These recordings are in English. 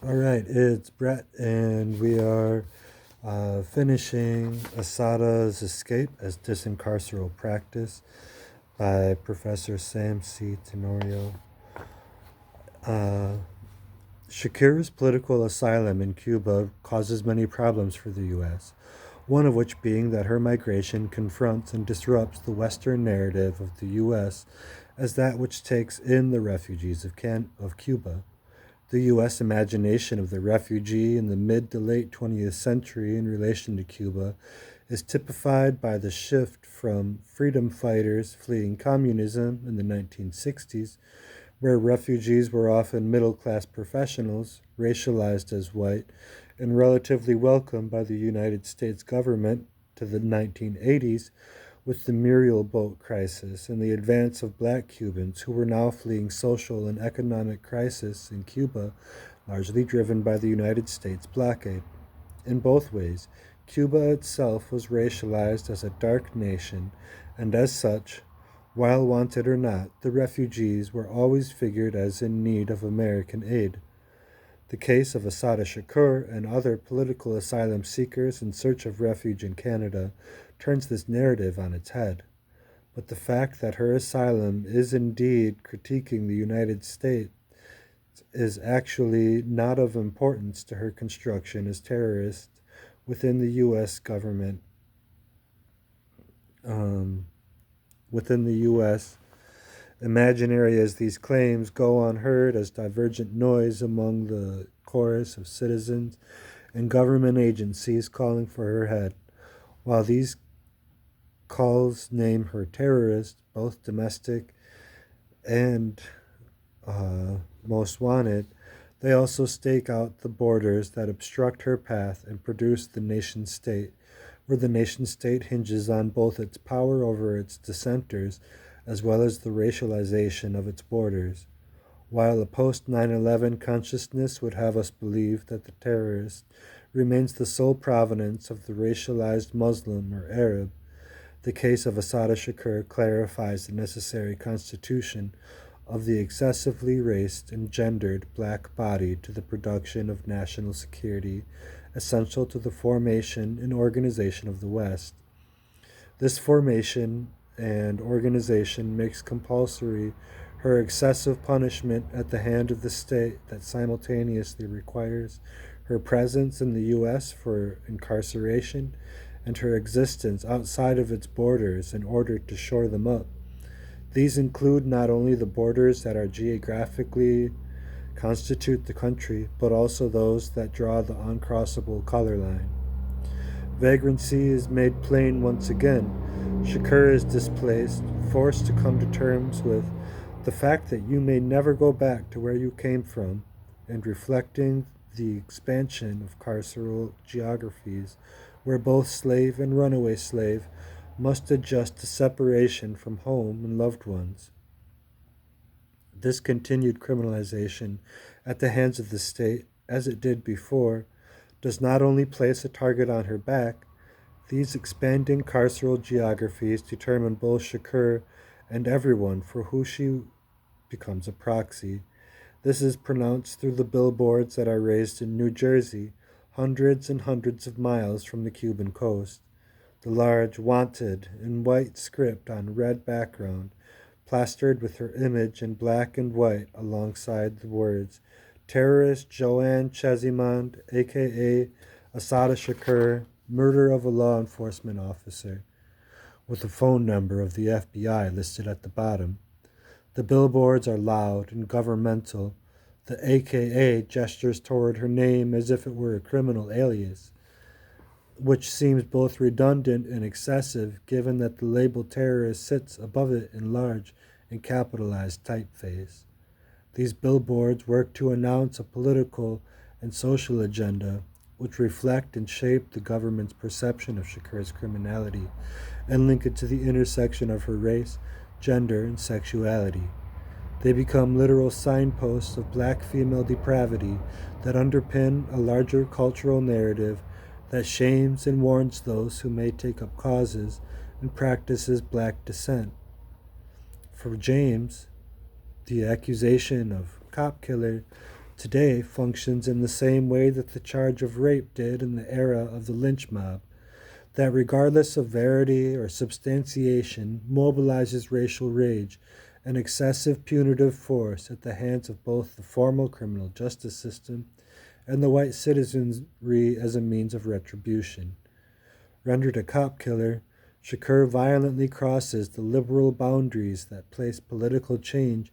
All right, it's Brett, and we are finishing Assata's Escape as Disencarceral Practice by Professor Sam C. Tenorio. Uh, Shakira's political asylum in Cuba causes many problems for the U.S., one of which being that her migration confronts and disrupts the Western narrative of the U.S. as that which takes in the refugees of Cuba. The U.S. imagination of the refugee in the mid to late 20th century in relation to Cuba is typified by the shift from freedom fighters fleeing communism in the 1960s, where refugees were often middle class professionals, racialized as white, and relatively welcomed by the United States government, to the 1980s, with the Muriel boat crisis and the advance of black Cubans who were now fleeing social and economic crisis in Cuba, largely driven by the United States blockade. In both ways, Cuba itself was racialized as a dark nation, and as such, while wanted or not, the refugees were always figured as in need of American aid. The case of Assata Shakur and other political asylum seekers in search of refuge in Canada turns this narrative on its head. But the fact that her asylum is indeed critiquing the United States is actually not of importance to her construction as terrorist within the U.S. government, um, within the U.S. Imaginary as these claims go unheard as divergent noise among the chorus of citizens and government agencies calling for her head, while these calls name her terrorist, both domestic and most wanted, they also stake out the borders that obstruct her path and produce the nation state, where the nation state hinges on both its power over its dissenters as well as the racialization of its borders. While a post 9/11 consciousness would have us believe that the terrorist remains the sole provenance of the racialized Muslim or Arab, the case of Assata Shakur clarifies the necessary constitution of the excessively raced and gendered black body to the production of national security essential to the formation and organization of the West. This formation and organization makes compulsory her excessive punishment at the hand of the state that simultaneously requires her presence in the U.S. for incarceration and her existence outside of its borders in order to shore them up. These include not only the borders that are geographically constitute the country, but also those that draw the uncrossable color line. Vagrancy is made plain once again. Shakur is displaced, forced to come to terms with the fact that you may never go back to where you came from, and reflecting the expansion of carceral geographies where both slave and runaway slave must adjust to separation from home and loved ones. This continued criminalization at the hands of the state, as it did before, does not only place a target on her back, these expanding carceral geographies determine both Shakur and everyone for who she becomes a proxy. This is pronounced through the billboards that are raised in New Jersey, hundreds and hundreds of miles from the Cuban coast. The large "Wanted" in white script on red background, plastered with her image in black and white alongside the words Terrorist Joanne Chesimond, aka Assata Shakur, murder of a law enforcement officer, with the phone number of the FBI listed at the bottom. The billboards are loud and governmental. The AKA gestures toward her name as if it were a criminal alias, which seems both redundant and excessive given that the label terrorist sits above it in large and capitalized typeface. These billboards work to announce a political and social agenda which reflect and shape the government's perception of Shakur's criminality and link it to the intersection of her race, gender, and sexuality. They become literal signposts of black female depravity that underpin a larger cultural narrative that shames and warns those who may take up causes and practices black dissent. For James, the accusation of cop killer today functions in the same way that the charge of rape did in the era of the lynch mob, that regardless of verity or substantiation mobilizes racial rage and excessive punitive force at the hands of both the formal criminal justice system and the white citizenry as a means of retribution. Rendered a cop killer, Shakur violently crosses the liberal boundaries that place political change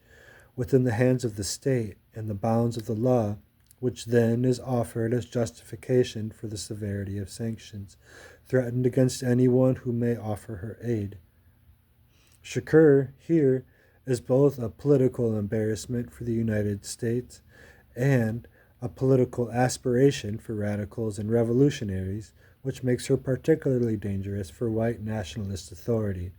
within the hands of the state and the bounds of the law, which then is offered as justification for the severity of sanctions threatened against anyone who may offer her aid. Shakur here is both a political embarrassment for the United States and a political aspiration for radicals and revolutionaries, which makes her particularly dangerous for white nationalist authority.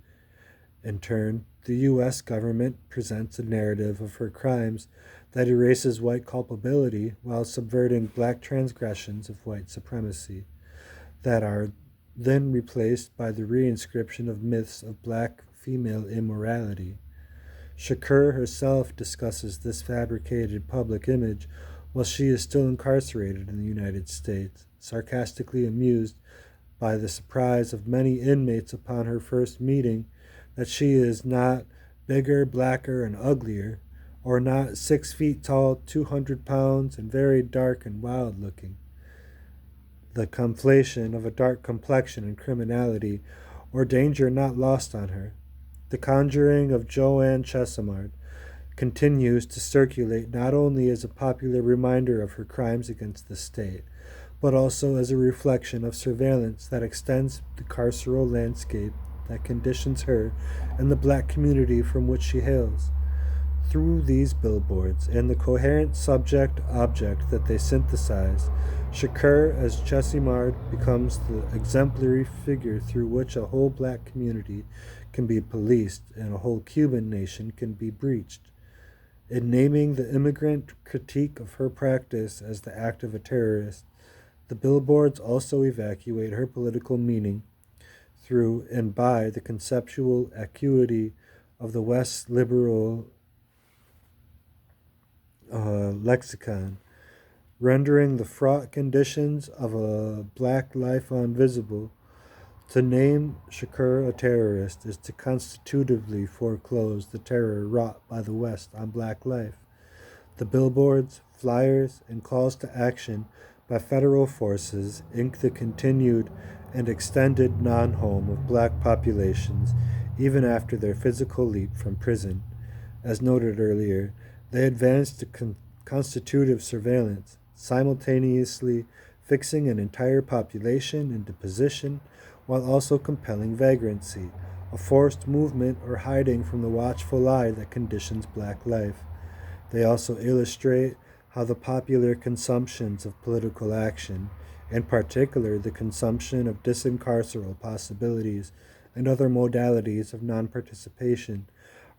In turn, the U.S. government presents a narrative of her crimes that erases white culpability while subverting black transgressions of white supremacy, that are then replaced by the reinscription of myths of black female immorality. Shakur herself discusses this fabricated public image while she is still incarcerated in the United States, sarcastically amused by the surprise of many inmates upon her first meeting that she is not bigger, blacker, and uglier, or not 6 feet tall, 200 pounds, and very dark and wild looking. The conflation of a dark complexion and criminality or danger not lost on her. The conjuring of Joanne Chesimard continues to circulate not only as a popular reminder of her crimes against the state, but also as a reflection of surveillance that extends the carceral landscape that conditions her and the black community from which she hails. Through these billboards and the coherent subject-object that they synthesize, Shakur as Chesimard becomes the exemplary figure through which a whole black community can be policed and a whole Cuban nation can be breached. In naming the immigrant critique of her practice as the act of a terrorist, the billboards also evacuate her political meaning through and by the conceptual acuity of the West's liberal lexicon, rendering the fraught conditions of a black life invisible. To name Shakur a terrorist is to constitutively foreclose the terror wrought by the West on black life. The billboards, flyers, and calls to action by federal forces ink the continued and extended non-home of black populations even after their physical leap from prison. As noted earlier, they advance to constitutive surveillance, simultaneously fixing an entire population into position while also compelling vagrancy, a forced movement or hiding from the watchful eye that conditions black life. They also illustrate how the popular consumptions of political action, in particular the consumption of disencarceral possibilities and other modalities of non-participation,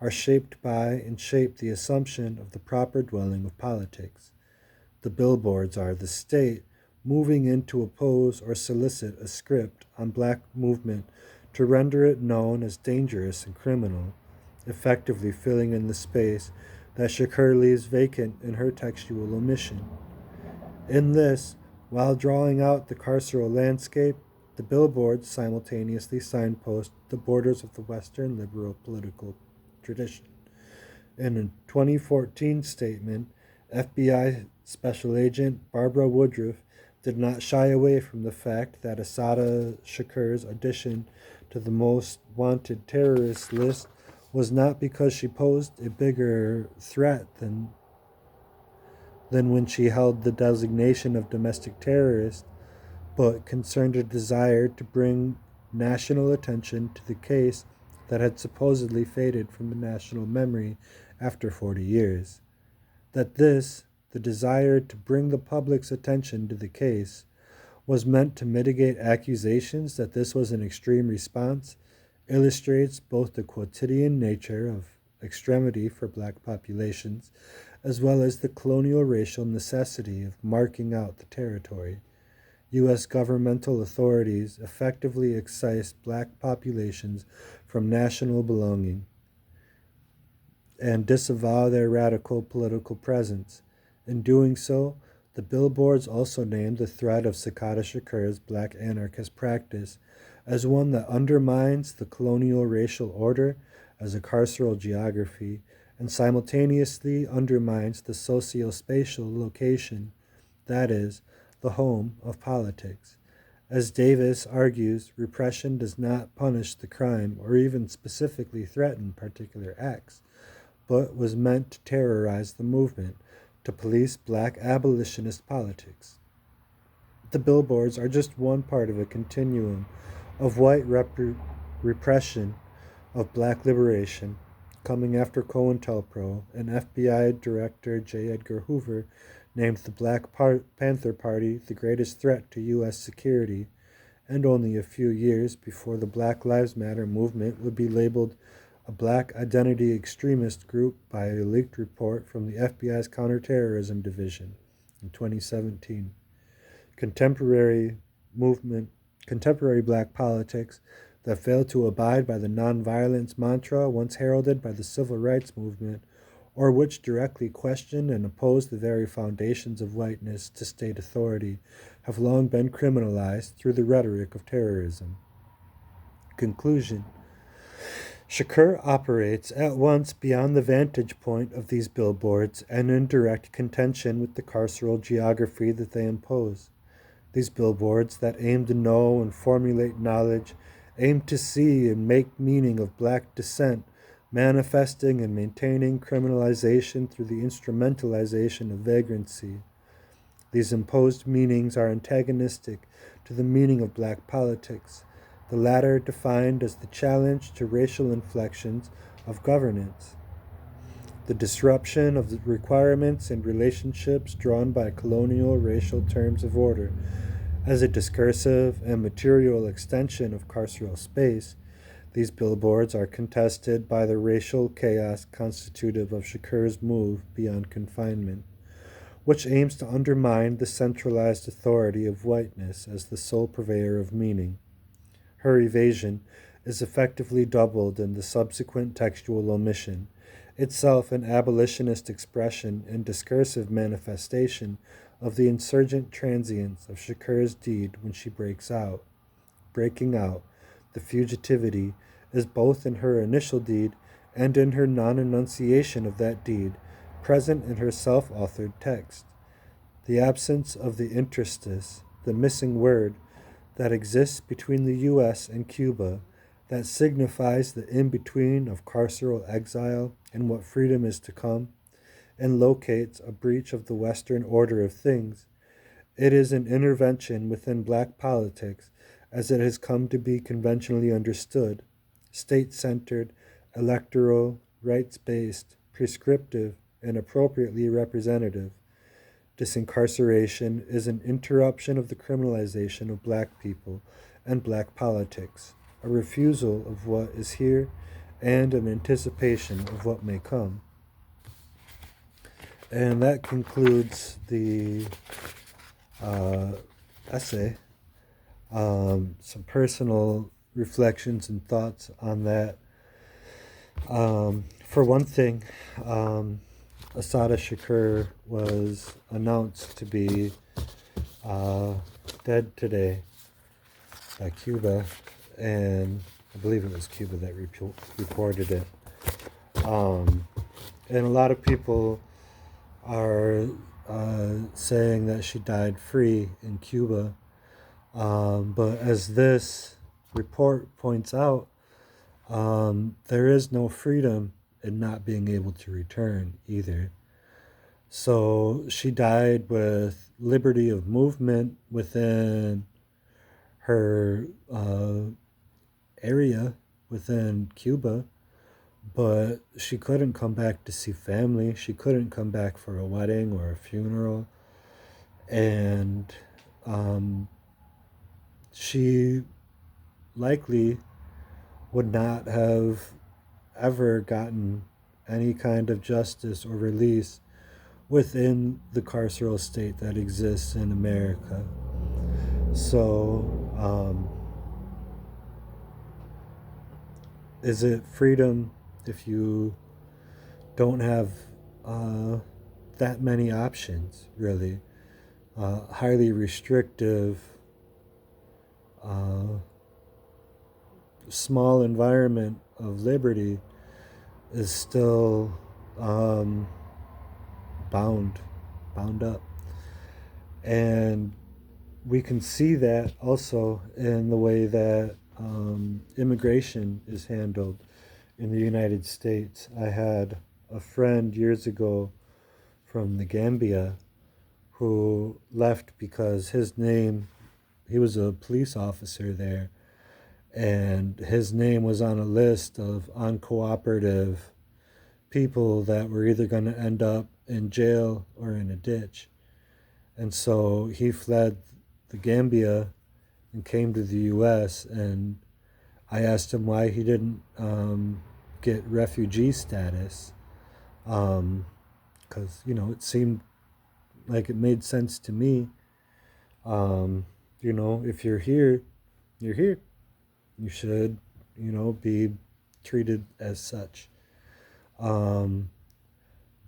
are shaped by and shape the assumption of the proper dwelling of politics. The billboards are the state moving in to oppose or solicit a script on black movement to render it known as dangerous and criminal, effectively filling in the space that Shakur leaves vacant in her textual omission. In this, while drawing out the carceral landscape, the billboards simultaneously signpost the borders of the Western liberal political tradition. In a 2014 statement, FBI Special Agent Barbara Woodruff did not shy away from the fact that Assata Shakur's addition to the most wanted terrorist list was not because she posed a bigger threat than when she held the designation of domestic terrorist, but concerned a desire to bring national attention to the case that had supposedly faded from the national memory after 40 years. That this, the desire to bring the public's attention to the case, was meant to mitigate accusations that this was an extreme response, illustrates both the quotidian nature of extremity for black populations, as well as the colonial racial necessity of marking out the territory. U.S. governmental authorities effectively excise black populations from national belonging and disavow their radical political presence. In doing so, the billboards also named the threat of Assata Shakur's black anarchist practice as one that undermines the colonial racial order as a carceral geography and simultaneously undermines the socio-spatial location, that is, the home of politics. As Davis argues, repression does not punish the crime or even specifically threaten particular acts, but was meant to terrorize the movement, to police black abolitionist politics. The billboards are just one part of a continuum of white repression of black liberation. Coming after COINTELPRO, and FBI Director J. Edgar Hoover named the Black Panther Party the greatest threat to U.S. security, and only a few years before the Black Lives Matter movement would be labeled a black identity extremist group by a leaked report from the FBI's Counterterrorism Division in 2017. Contemporary contemporary black politics that failed to abide by the nonviolence mantra once heralded by the civil rights movement, or which directly question and oppose the very foundations of whiteness to state authority, have long been criminalized through the rhetoric of terrorism. Conclusion. Shakur operates at once beyond the vantage point of these billboards and in direct contention with the carceral geography that they impose. These billboards that aim to know and formulate knowledge, aim to see and make meaning of black descent, manifesting and maintaining criminalization through the instrumentalization of vagrancy. These imposed meanings are antagonistic to the meaning of black politics, the latter defined as the challenge to racial inflections of governance. The disruption of the requirements and relationships drawn by colonial racial terms of order as a discursive and material extension of carceral space, these billboards are contested by the racial chaos constitutive of Shakur's move beyond confinement, which aims to undermine the centralized authority of whiteness as the sole purveyor of meaning. Her evasion is effectively doubled in the subsequent textual omission, itself an abolitionist expression and discursive manifestation of the insurgent transience of Shakur's deed when she breaks out. Breaking out, the fugitivity, is both in her initial deed and in her non-enunciation of that deed, present in her self-authored text. The absence of the interstice, the missing word, that exists between the U.S. and Cuba, that signifies the in-between of carceral exile and what freedom is to come, and locates a breach of the Western order of things. It is an intervention within black politics as it has come to be conventionally understood, state-centered, electoral, rights-based, prescriptive, and appropriately representative. Disencarceration is an interruption of the criminalization of black people and black politics, a refusal of what is here and an anticipation of what may come. And that concludes the essay. Some personal reflections and thoughts on that. For one thing, Assata Shakur was announced to be dead today by Cuba, and I believe it was Cuba that reported it. And a lot of people are saying that she died free in Cuba, but as this report points out, there is no freedom in not being able to return either. So she died with liberty of movement within her area within Cuba, but she couldn't come back to see family. She couldn't come back for a wedding or a funeral. And she likely would not have ever gotten any kind of justice or release within the carceral state that exists in America. So, is it freedom if you don't have that many options, really. Highly restrictive, uh, small environment of liberty is still um, bound, bound up. And we can see that also in the way that immigration is handled in the United States. I had a friend years ago from the Gambia who left because he was a police officer there, and his name was on a list of uncooperative people that were either going to end up in jail or in a ditch. And so he fled the Gambia and came to the U.S. And I asked him why he didn't get refugee status, because it seemed like it made sense to me. If you're here, you're here. You should, be treated as such. Um,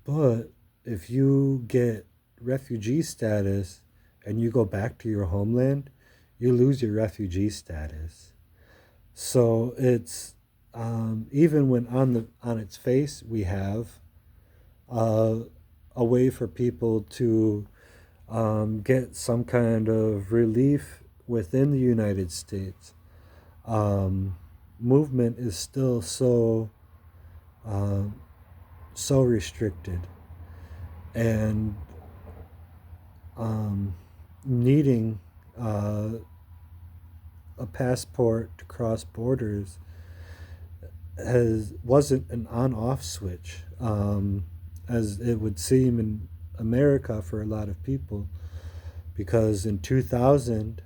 but if you get refugee status and you go back to your homeland, you lose your refugee status. So it's even when on its face we have uh, a way for people to get some kind of relief within the United States. Um, Movement is still uh, so restricted, and needing a passport to cross borders wasn't an on-off switch, as it would seem in America for a lot of people, because in 2000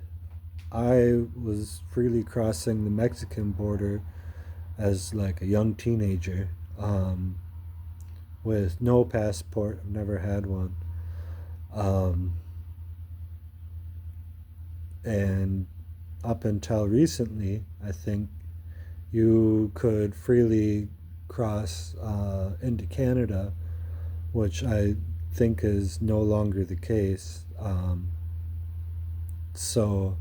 I was freely crossing the Mexican border as like a young teenager, with no passport. I've never had one. Um, and up until recently, I think you could freely cross into Canada, which I think is no longer the case. So,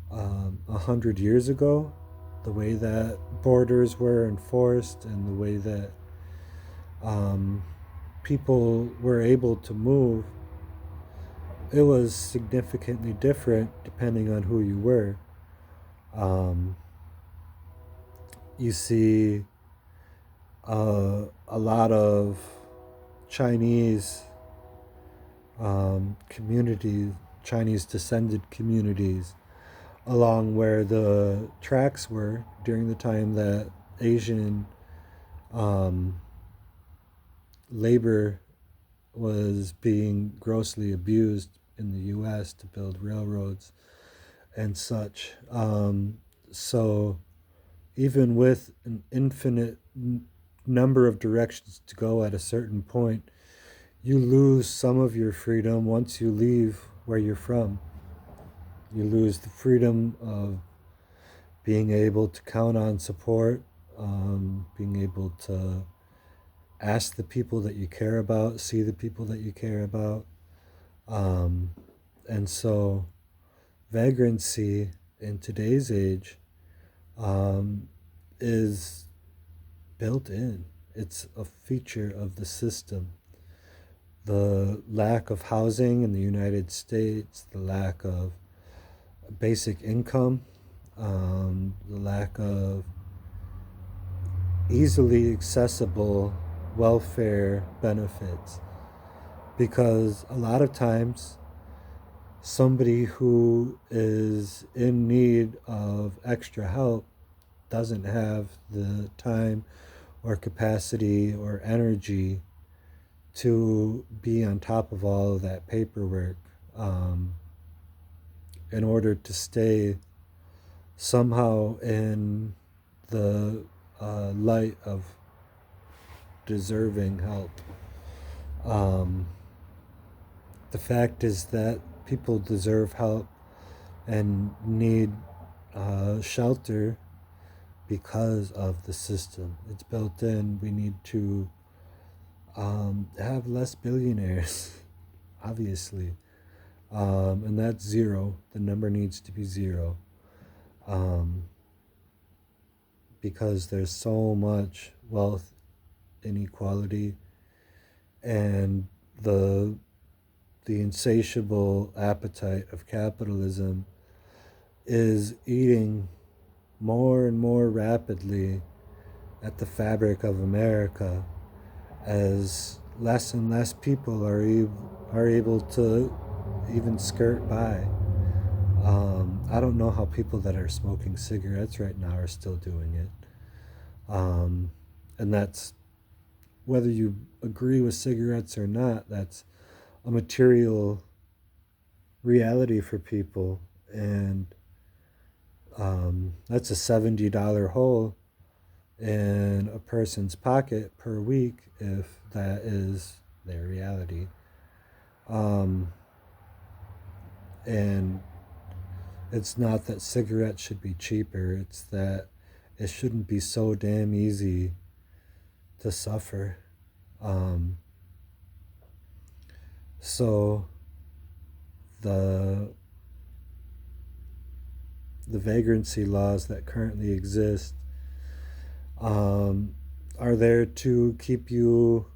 100 years ago, the way that borders were enforced and the way that um, people were able to move, it was significantly different depending on who you were. Um, you see a lot of Chinese communities, Chinese descended communities, along where the tracks were during the time that Asian um, labor was being grossly abused in the U.S. to build railroads and such. So even with an infinite number of directions to go at a certain point, you lose some of your freedom once you leave where you're from. You lose the freedom of being able to count on support, being able to ask the people that you care about, see the people that you care about. Um, and so, vagrancy in today's age um, is built in. It's a feature of the system. The lack of housing in the United States, the lack of basic income, the lack of easily accessible welfare benefits. Because a lot of times, somebody who is in need of extra help doesn't have the time or capacity or energy to be on top of all of that paperwork, um, in order to stay somehow in the light of deserving help. Um, the fact is that people deserve help and need shelter because of the system. It's built in. We need to have less billionaires, obviously. And that's zero. The number needs to be zero. Um, because there's so much wealth inequality and the insatiable appetite of capitalism is eating more and more rapidly at the fabric of America as less and less people are able to even skirt by. I don't know how people that are smoking cigarettes right now are still doing it. And that's whether you agree with cigarettes or not, that's a material reality for people. And that's a $70 hole in a person's pocket per week if that is their reality. And it's not that cigarettes should be cheaper, it's that it shouldn't be so damn easy to suffer. Um, so the vagrancy laws that currently exist are there to keep you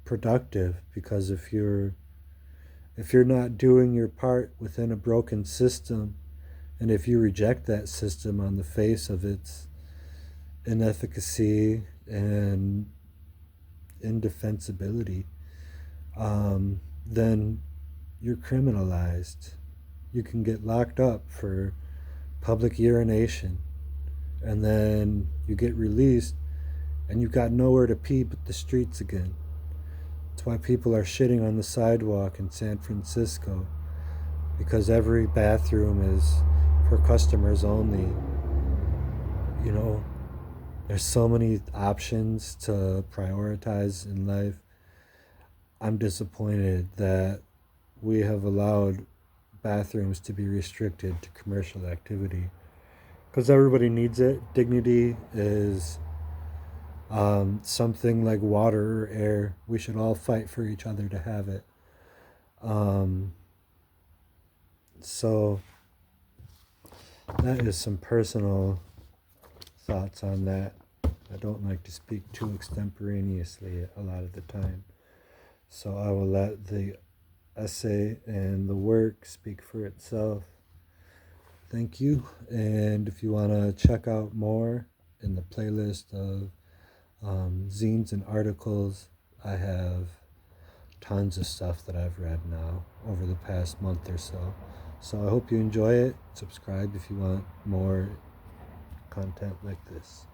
productive, because if you're not doing your part within a broken system, and if you reject that system on the face of its inefficacy and indefensibility, then you're criminalized. You can get locked up for public urination, and then you get released and you've got nowhere to pee but the streets again. That's why people are shitting on the sidewalk in San Francisco, because every bathroom is for customers only. You know, there's so many options to prioritize in life. I'm disappointed that we have allowed bathrooms to be restricted to commercial activity, because everybody needs it. Dignity is something like water or air. We should all fight for each other to have it. Um, so that is some personal thoughts on that. I don't like to speak too extemporaneously a lot of the time. So I will let the essay and the work speak for itself. Thank you. And if you want to check out more in the playlist of zines and articles, I have tons of stuff that I've read now over the past month or so. So I hope you enjoy it. Subscribe if you want more content like this.